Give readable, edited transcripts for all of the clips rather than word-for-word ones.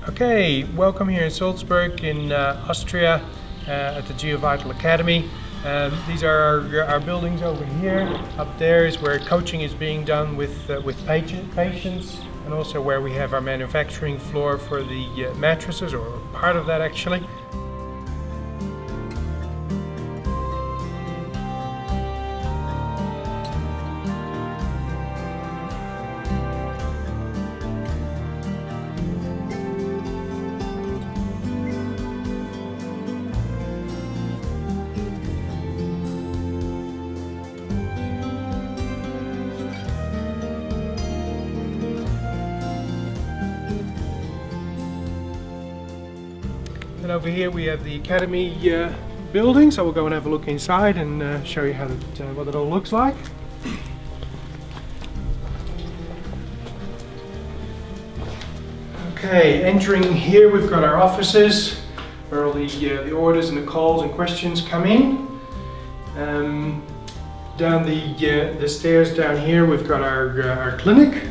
Okay, welcome here in Salzburg in Austria at the Geovital Academy. These are our buildings over here. Up there is where coaching is being done with patients, and also where we have our manufacturing floor for the mattresses, or part of that actually. And over here we have the Academy building, so we'll go and have a look inside and show you how what it all looks like. Okay, entering here we've got our offices where all the orders and the calls and questions come in. Down the stairs down here we've got our clinic.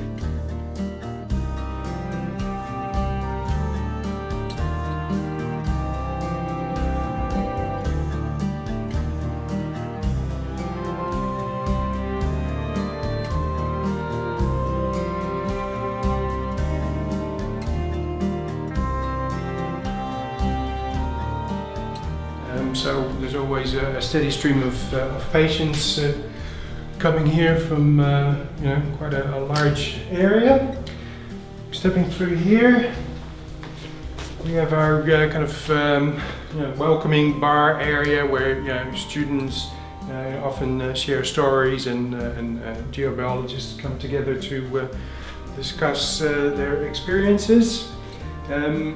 So there's always a steady stream of patients coming here from quite a large area. Stepping through here, we have our kind of welcoming bar area where students often share stories, and geobiologists come together to discuss their experiences.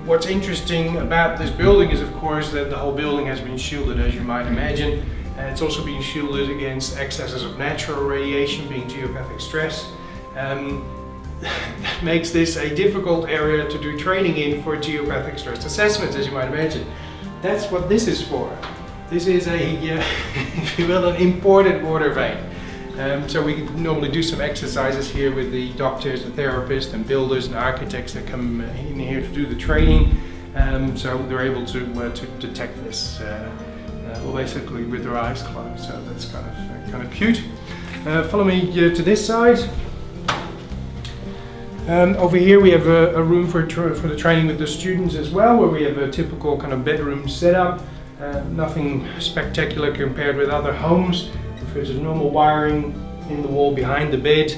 What's interesting about this building is, of course, that the whole building has been shielded, as you might imagine. It's also been shielded against excesses of natural radiation, being geopathic stress. That makes this a difficult area to do training in for geopathic stress assessments, as you might imagine. That's what this is for. This is if you will, an imported water vein. So we normally do some exercises here with the doctors, the therapists and builders and architects that come in here to do the training. So they're able to detect this basically with their eyes closed. So that's kind of cute. Follow me to this side. Over here we have a room for the training with the students as well, where we have a typical kind of bedroom setup. Nothing spectacular compared with other homes. There's a normal wiring in the wall behind the bed.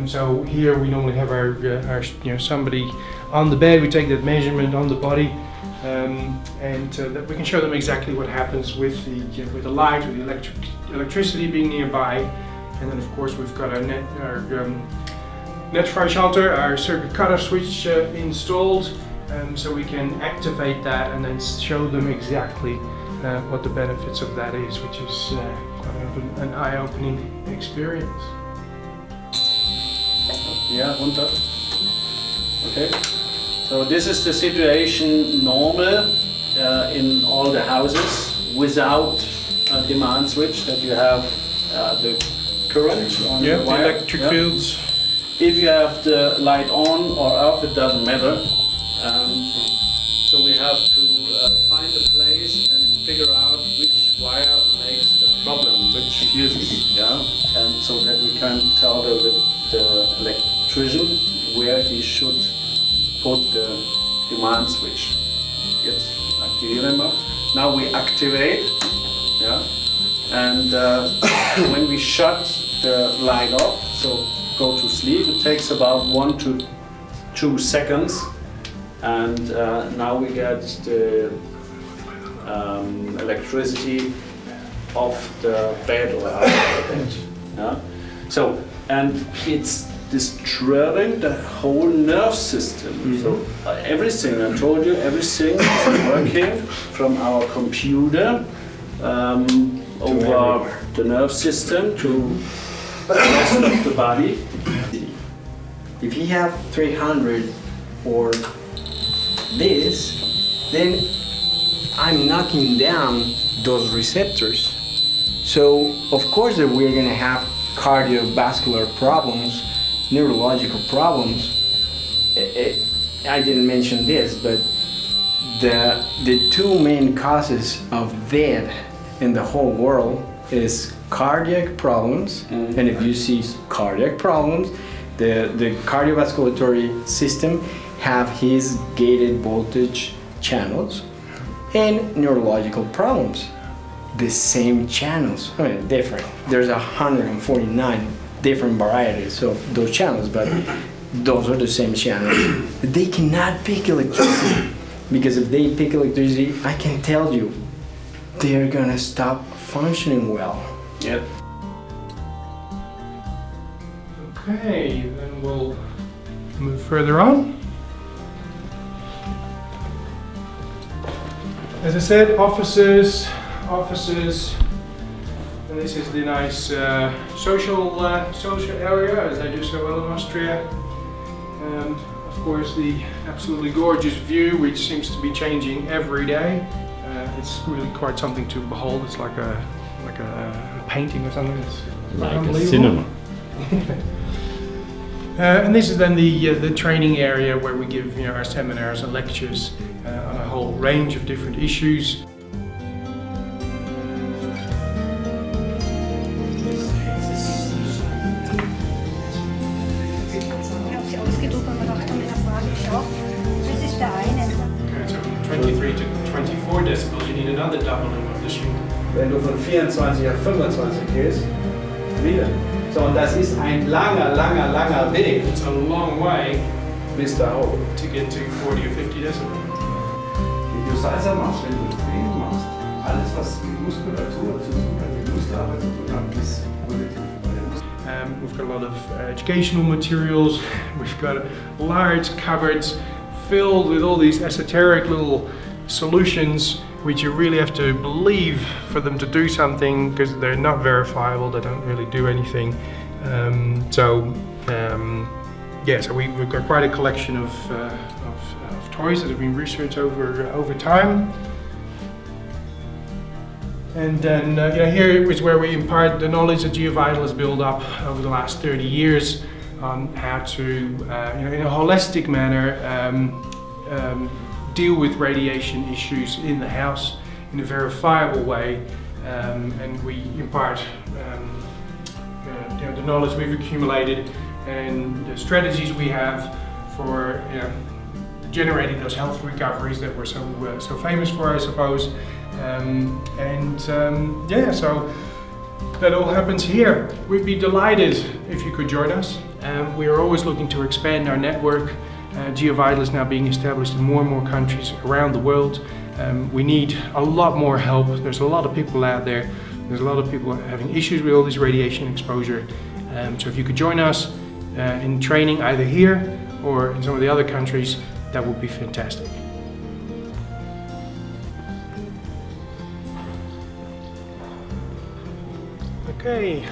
So here we normally have our somebody on the bed. We take that measurement on the body, and that we can show them exactly what happens with the light, with the electricity being nearby. And then of course we've got our Netzfreischalter, our circuit cutter switch installed, so we can activate that and then show them exactly what the benefits of that is, which is an eye-opening experience. Yeah, okay. So this is the situation normal in all the houses without a demand switch, that you have the current on the wire. The electric fields. If you have the light on or off, it doesn't matter. So we have to find a place and figure out which wire makes the problem, which fuses, and so that we can tell the electrician where he should put the demand switch. Jetzt aktivieren wir. Now we activate, and when we shut the light off, so go to sleep, it takes about 1 to 2 seconds, and now we get the electricity off the bed or out of the bed. Yeah? So, and it's disturbing the whole nerve system. So everything, I told you, everything is working from our computer over the nerve system to the rest of the body. If you have 300 or this, then I'm knocking down those receptors. So of course that we're gonna have cardiovascular problems, neurological problems, I didn't mention this, but the two main causes of death in the whole world is cardiac problems, and if you see cardiac problems, the cardiovascular system have his gated voltage channels, and neurological problems, the same channels. I mean, different. There's 149 different varieties of those channels, but those are the same channels. They cannot pick electricity, because if they pick electricity, I can tell you, they're gonna stop functioning well. Yep. Okay, then we'll move further on. As I said, offices, and this is the nice social area, as they do so well in Austria. And of course the absolutely gorgeous view, which seems to be changing every day. It's really quite something to behold. It's like a painting or something. It's Like a unbelievable. cinema. And this is then the training area where we give our seminars and lectures on a whole range of different issues. Okay, so from 23 to 24 decibels, you need another doubling of the sheet. Wenn du von 24 auf 25 gehst, wieder. So, und das ist ein langer Weg It's a long way bis da hoch. to get to 40 or 50 decibels. Wenn du Salsa machst, wenn du Training machst, alles was mit Muskulatur zu tun hat, mit Muskelarbeit zu tun hat, ist positiv. We've got a lot of educational materials. We've got large cupboards filled with all these esoteric little solutions which you really have to believe for them to do something, because they're not verifiable, they don't really do anything. So we've got quite a collection of toys that have been researched over time. And then here is where we impart the knowledge that Geovital has built up over the last 30 years on how to, in a holistic manner, deal with radiation issues in the house in a verifiable way, and we impart the knowledge we've accumulated and the strategies we have for generating those health recoveries that we're so famous for, I suppose. So that all happens here. We'd be delighted if you could join us. We are always looking to expand our network. Geovital is now being established in more and more countries around the world. We need a lot more help. There's a lot of people out there. There's a lot of people having issues with all this radiation exposure. So if you could join us in training either here or in some of the other countries, that would be fantastic. Okay,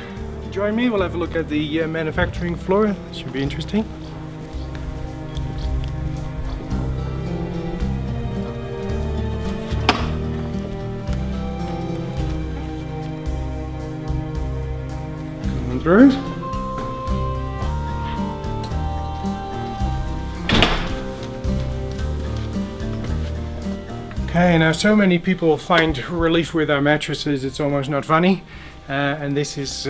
join me. We'll have a look at the manufacturing floor. That should be interesting. Coming through. Okay, now so many people find relief with our mattresses, it's almost not funny. And this is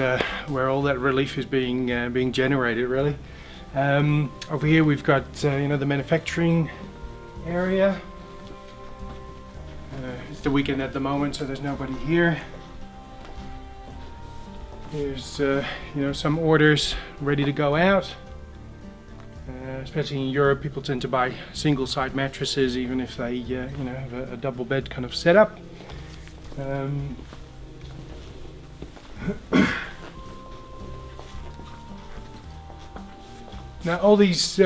where all that relief is being generated, really. Over here we've got the manufacturing area. It's the weekend at the moment, so there's nobody here. There's some orders ready to go out. Especially in Europe, people tend to buy single-side mattresses, even if they have a double bed kind of setup. Now all these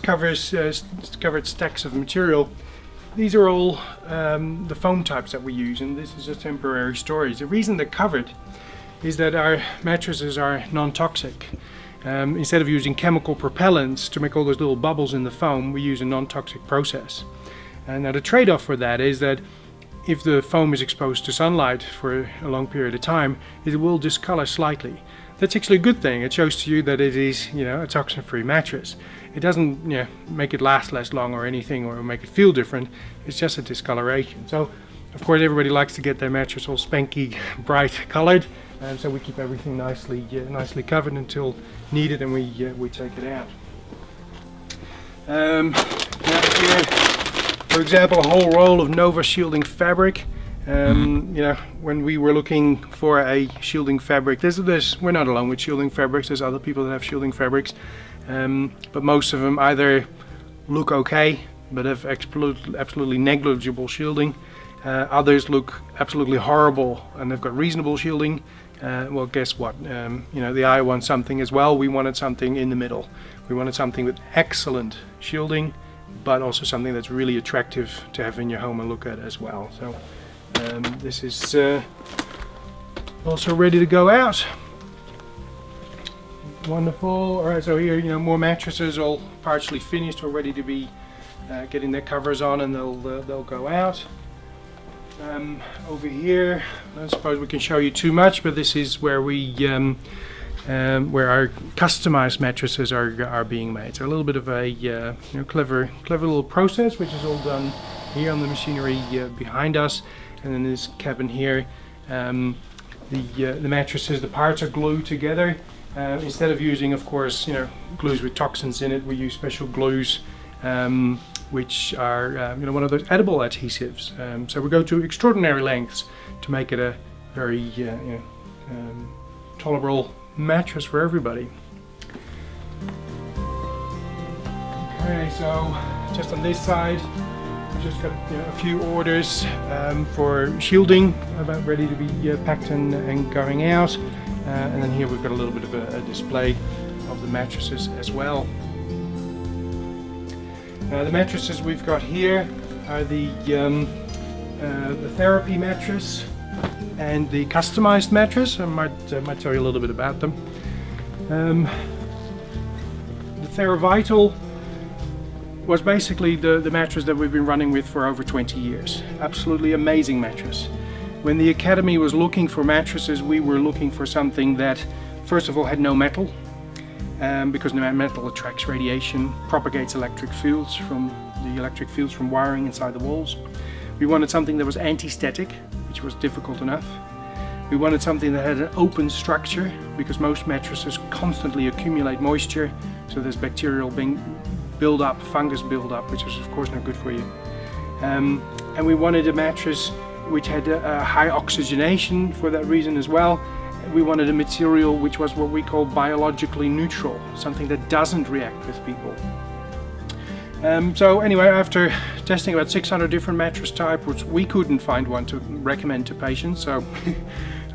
covered stacks of material, these are all the foam types that we use, and this is just temporary storage. The reason they're covered is that our mattresses are non-toxic. Instead of using chemical propellants to make all those little bubbles in the foam, we use a non-toxic process. And now the trade-off for that is that if the foam is exposed to sunlight for a long period of time, it will discolor slightly. That's actually a good thing. It shows to you that it is, a toxin-free mattress. It doesn't make it last less long or anything, or make it feel different. It's just a discoloration. So of course everybody likes to get their mattress all spanky bright colored, and so we keep everything nicely covered until needed, and we take it out. Now here, for example, a whole roll of Nova shielding fabric. When we were looking for a shielding fabric, we're not alone with shielding fabrics. There's other people that have shielding fabrics, but most of them either look okay but have absolutely negligible shielding. Others look absolutely horrible and they've got reasonable shielding. Well, guess what? The eye wants something as well. We wanted something in the middle. We wanted something with excellent shielding, but also something that's really attractive to have in your home and look at as well. So this is also ready to go out. Wonderful. All right, so here, more mattresses all partially finished or ready to be getting their covers on, and they'll go out. Over here, I don't suppose we can show you too much, but this is where where our customized mattresses are being made. So a little bit of a clever little process, which is all done here on the machinery behind us. And in this cabin here, the mattresses, the parts are glued together. Instead of using, of course, glues with toxins in it, we use special glues, which are one of those edible adhesives. So we go to extraordinary lengths to make it a very tolerable mattress for everybody. Okay, so just on this side, we've just got a few orders for shielding about ready to be packed and going out. And then here we've got a little bit of a display of the mattresses as well. The mattresses we've got here are the therapy mattress and the customized mattress. I might tell you a little bit about them. The Geovital was basically the mattress that we've been running with for over 20 years. Absolutely amazing mattress. When the Academy was looking for mattresses, we were looking for something that, first of all, had no metal, because metal attracts radiation, propagates electric fields from wiring inside the walls. We wanted something that was anti-static, which was difficult enough. We wanted something that had an open structure, because most mattresses constantly accumulate moisture, so there's bacterial build-up, fungus build-up, which is of course not good for you. And we wanted a mattress which had a high oxygenation for that reason as well. We wanted a material which was what we call biologically neutral, something that doesn't react with people. So anyway, after testing about 600 different mattress types, we couldn't find one to recommend to patients, so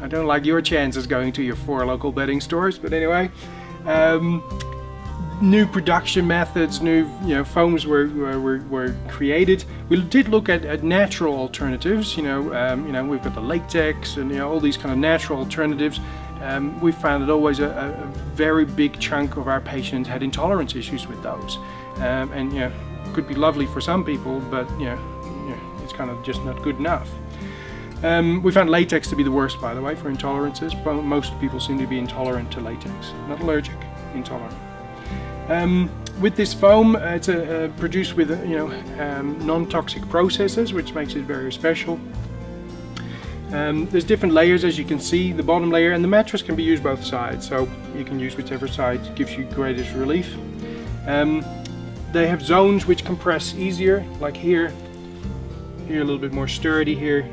I don't like your chances going to your 4 local bedding stores, but anyway. New production methods, new foams were created. We did look at natural alternatives. We've got the latex and all these kind of natural alternatives. We found that always a very big chunk of our patients had intolerance issues with those, and could be lovely for some people, but it's kind of just not good enough. We found latex to be the worst, by the way, for intolerances. Most people seem to be intolerant to latex, not allergic, intolerant. With this foam, it's produced with non-toxic processes, which makes it very special. There's different layers, as you can see. The bottom layer, and the mattress can be used both sides, so you can use whichever side gives you greatest relief. They have zones which compress easier, like here a little bit more sturdy, here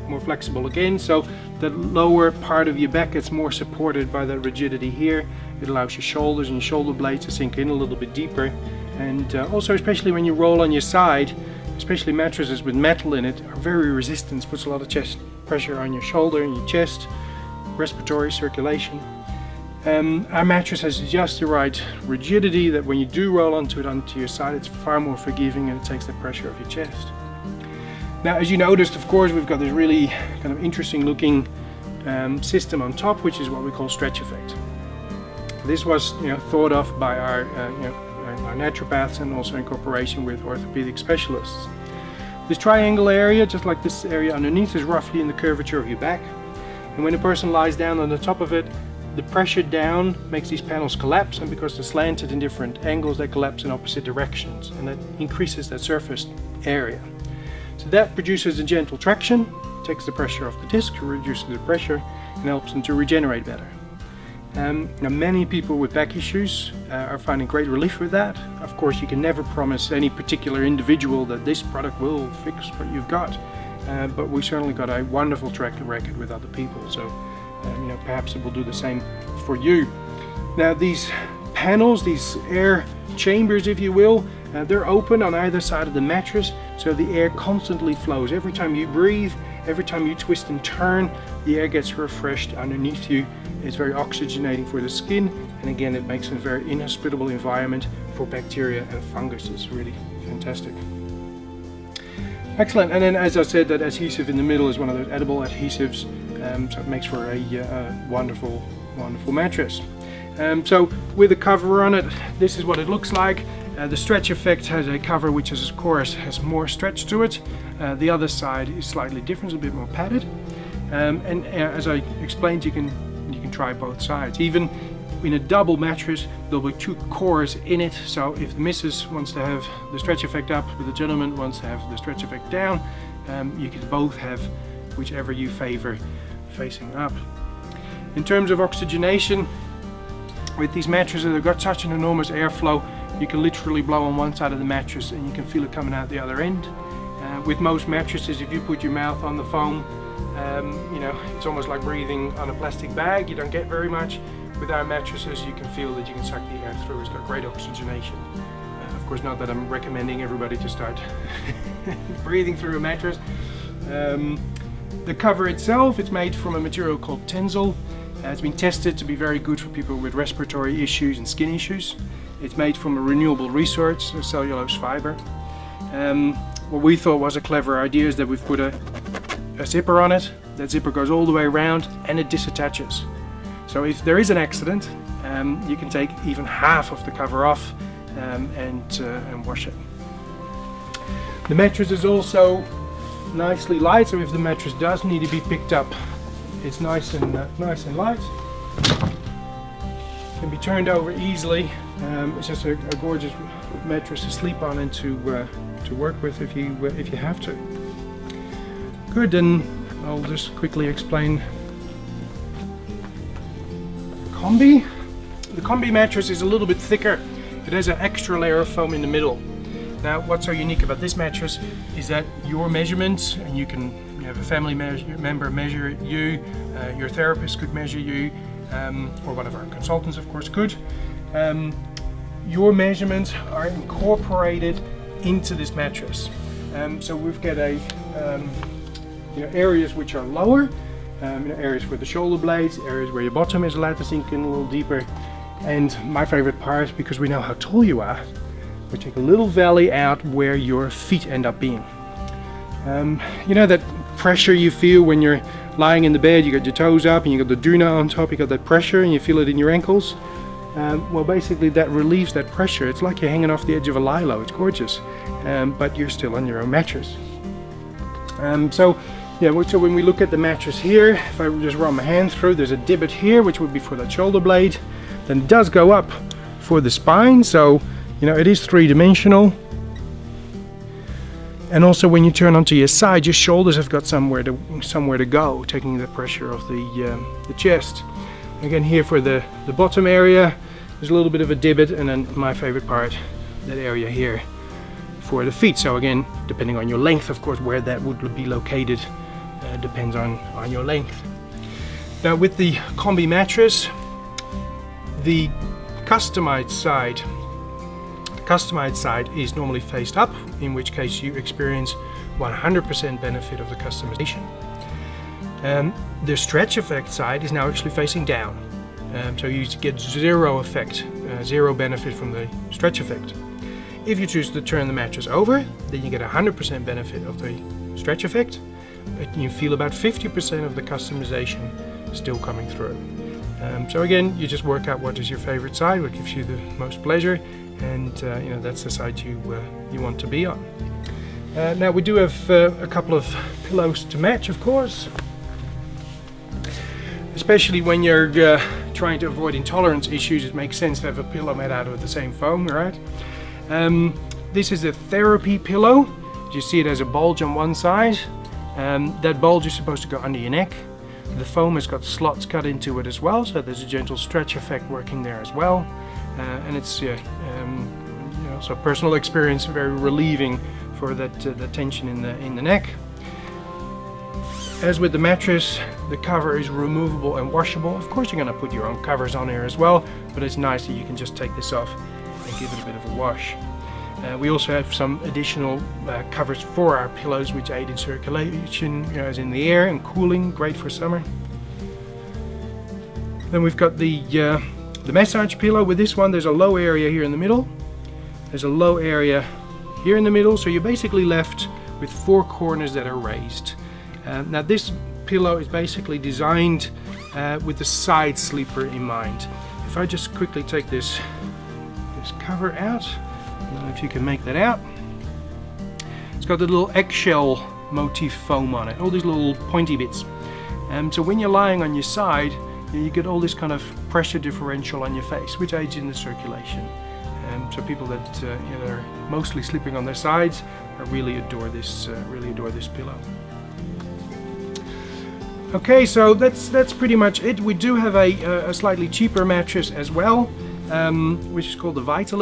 more flexible again, so the lower part of your back gets more supported by that rigidity here. It allows your shoulders and your shoulder blades to sink in a little bit deeper, and also especially when you roll on your side, especially mattresses with metal in it are very resistant, puts a lot of chest pressure on your shoulder and your chest, respiratory circulation. Our mattress has just the right rigidity that when you do roll onto your side, it's far more forgiving and it takes the pressure off your chest. Now, as you noticed, of course, we've got this really kind of interesting looking system on top, which is what we call stretch effect. This was thought of by our naturopaths, and also in cooperation with orthopedic specialists. This triangle area, just like this area underneath, is roughly in the curvature of your back, and when a person lies down on the top of it, the pressure down makes these panels collapse, and because they're slanted in different angles, they collapse in opposite directions, and that increases that surface area. So that produces a gentle traction, takes the pressure off the disc, reduces the pressure, and helps them to regenerate better. Now many people with back issues are finding great relief with that. Of course, you can never promise any particular individual that this product will fix what you've got, but we certainly got a wonderful track record with other people, so perhaps it will do the same for you. Now these panels, these air chambers if you will, they're open on either side of the mattress, so the air constantly flows. Every time you breathe, every time you twist and turn, the air gets refreshed underneath you. It's very oxygenating for the skin, and again it makes a very inhospitable environment for bacteria and fungus. It's really fantastic. Excellent. And then, as I said, that adhesive in the middle is one of those edible adhesives, so it makes for a wonderful mattress. So with a cover on it, this is what it looks like. The stretch effect has a cover which is, of course, has more stretch to it. The other side is slightly different, it's a bit more padded. And as I explained, you can try both sides. Even in a double mattress, there'll be 2 cores in it, so if the missus wants to have the stretch effect up, but the gentleman wants to have the stretch effect down, you can both have whichever you favor facing up. In terms of oxygenation, with these mattresses, they've got such an enormous airflow, you can literally blow on one side of the mattress and you can feel it coming out the other end. With most mattresses, if you put your mouth on the foam, it's almost like breathing on a plastic bag. You don't get very much. With our mattresses, you can feel that you can suck the air through. It's got great oxygenation. Of course, not that I'm recommending everybody to start breathing through a mattress. The cover itself, it's made from a material called Tensile. It's been tested to be very good for people with respiratory issues and skin issues. It's made from a renewable resource, a cellulose fiber. What we thought was a clever idea is that we've put a zipper on it. That zipper goes all the way around and it disattaches. So if there is an accident, you can take even half of the cover off and wash it. The mattress is also nicely light, so if the mattress does need to be picked up, it's nice and light. Can be turned over easily. It's just a gorgeous mattress to sleep on and to work with if you have to. Good, and I'll just quickly explain Combi. The Combi mattress is a little bit thicker. It has an extra layer of foam in the middle. Now, what's so unique about this mattress is that your measurements, and you have a family member measure you, your therapist could measure you, or one of our consultants, of course, could. Your measurements are incorporated into this mattress. So we've got areas which are lower, areas for the shoulder blades, areas where your bottom is allowed to sink in a little deeper. And my favorite part, because we know how tall you are, we take a little valley out where your feet end up being. That pressure you feel when you're lying in the bed, you got your toes up and you got the doona on top, you got that pressure and you feel it in your ankles. Well, basically that relieves that pressure. It's like you're hanging off the edge of a lilo. It's gorgeous, but you're still on your own mattress. So when we look at the mattress here, if I just run my hand through, there's a divot here which would be for that shoulder blade. Then it does go up for the spine, so it is 3-dimensional. And also when you turn onto your side, your shoulders have got somewhere to go, taking the pressure off the chest. Again, here for the bottom area, there's a little bit of a divot, and then my favorite part, that area here for the feet. So again, depending on your length, of course, where that would be located depends on your length. Now with the Combi mattress, the customized side is normally faced up, in which case you experience 100% benefit of the customization. The stretch effect side is now actually facing down, so you get zero effect, zero benefit from the stretch effect. If you choose to turn the mattress over, then you get 100% benefit of the stretch effect, but you feel about 50% of the customization still coming through. So again, you just work out what is your favorite side, what gives you the most pleasure, and that's the side you want to be on. Now we do have a couple of pillows to match, of course, especially when you're trying to avoid intolerance issues, it makes sense to have a pillow made out of the same foam, right? This is a therapy pillow. You see it has a bulge on one side. That bulge is supposed to go under your neck. The foam has got slots cut into it as well, so there's a gentle stretch effect working there as well. And it's so personal experience, very relieving for that the tension in the neck. As with the mattress, the cover is removable and washable. Of course, you're going to put your own covers on here as well, but it's nice that you can just take this off and give it a bit of a wash. We also have some additional covers for our pillows which aid in circulation, as in the air, and cooling, great for summer. Then we've got the massage pillow. With this one, there's a low area here in the middle. There's a low area here in the middle, so you're basically left with 4 corners that are raised. Now this pillow is basically designed with the side sleeper in mind. If I just quickly take this cover out, I don't know if you can make that out. It's got the little eggshell motif foam on it, all these little pointy bits. So when you're lying on your side, you get all this kind of pressure differential on your face, which aids in the circulation. So people that are mostly sleeping on their sides really adore this pillow. Okay, so that's pretty much it. We do have a slightly cheaper mattress as well, which is called the Vital.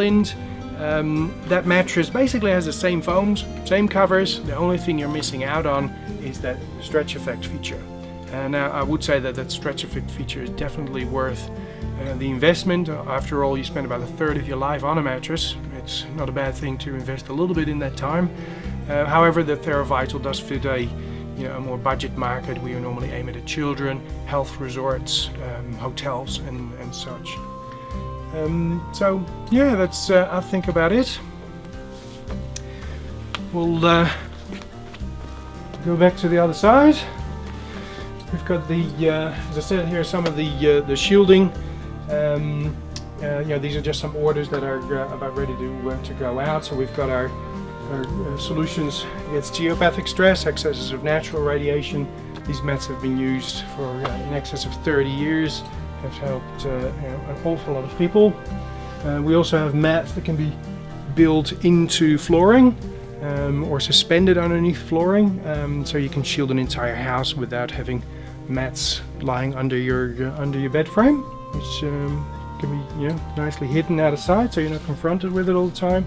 That mattress basically has the same foams, same covers. The only thing you're missing out on is that stretch effect feature. Now I would say that stretch effect feature is definitely worth the investment. After all, you spend about a third of your life on a mattress. It's not a bad thing to invest a little bit in that time. However, the TheraVital does fit a more budget market. We normally aim at children, health resorts, hotels and such. So yeah, that's I think about it. We'll go back to the other side. We've got the, as I said here, some of the shielding. These are just some orders that are about ready to go out. So we've got our solutions against geopathic stress, excesses of natural radiation. These mats have been used for in excess of 30 years. Have helped an awful lot of people. We also have mats that can be built into flooring or suspended underneath flooring, so you can shield an entire house without having mats lying under your bed frame, which can be nicely hidden out of sight, so you're not confronted with it all the time.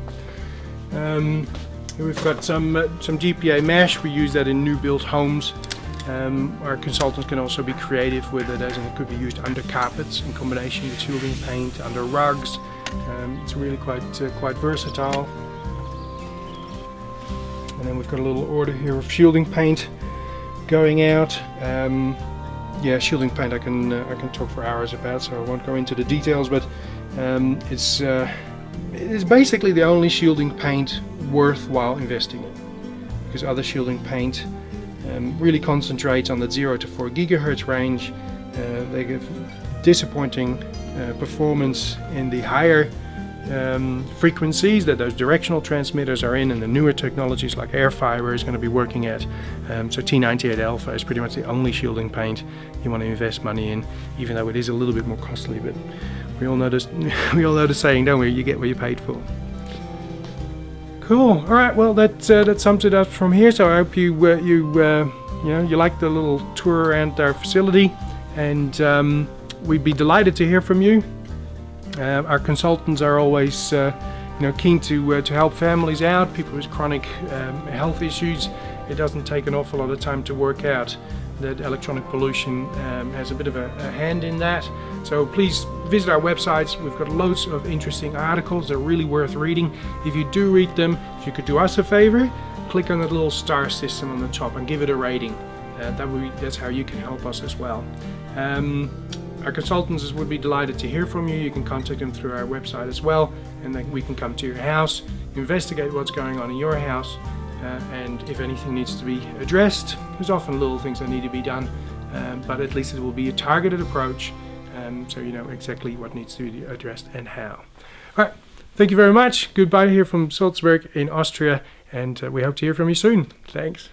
We've got some GPA mesh. We use that in new built homes. Our consultants can also be creative with it, as in it could be used under carpets in combination with shielding paint, under rugs. It's really quite versatile. And then we've got a little order here of shielding paint going out. Shielding paint I can talk for hours about, so I won't go into the details, but it's basically the only shielding paint worthwhile investing in, because other shielding paint really concentrates on the 0 to 4 gigahertz range. They give disappointing performance in the higher frequencies that those directional transmitters are in, and the newer technologies like air fiber is going to be working at. So T98 alpha is pretty much the only shielding paint you want to invest money in, even though it is a little bit more costly. But we all know the saying, don't we? You get what you paid for. Cool. All right. Well, that sums it up from here. So I hope you like the little tour around our facility, and we'd be delighted to hear from you. Our consultants are always keen to help families out, people with chronic health issues. It doesn't take an awful lot of time to work out that electronic pollution has a bit of a hand in that. So please visit our websites. We've got loads of interesting articles that are really worth reading. If you do read them, if you could do us a favor, click on the little star system on the top and give it a rating. That's how you can help us as well. Our consultants would be delighted to hear from you. You can contact them through our website as well, and then we can come to your house, investigate what's going on in your house, and if anything needs to be addressed. There's often little things that need to be done, but at least it will be a targeted approach, so you know exactly what needs to be addressed and how. All right, thank you very much. Goodbye here from Salzburg in Austria, and we hope to hear from you soon. Thanks.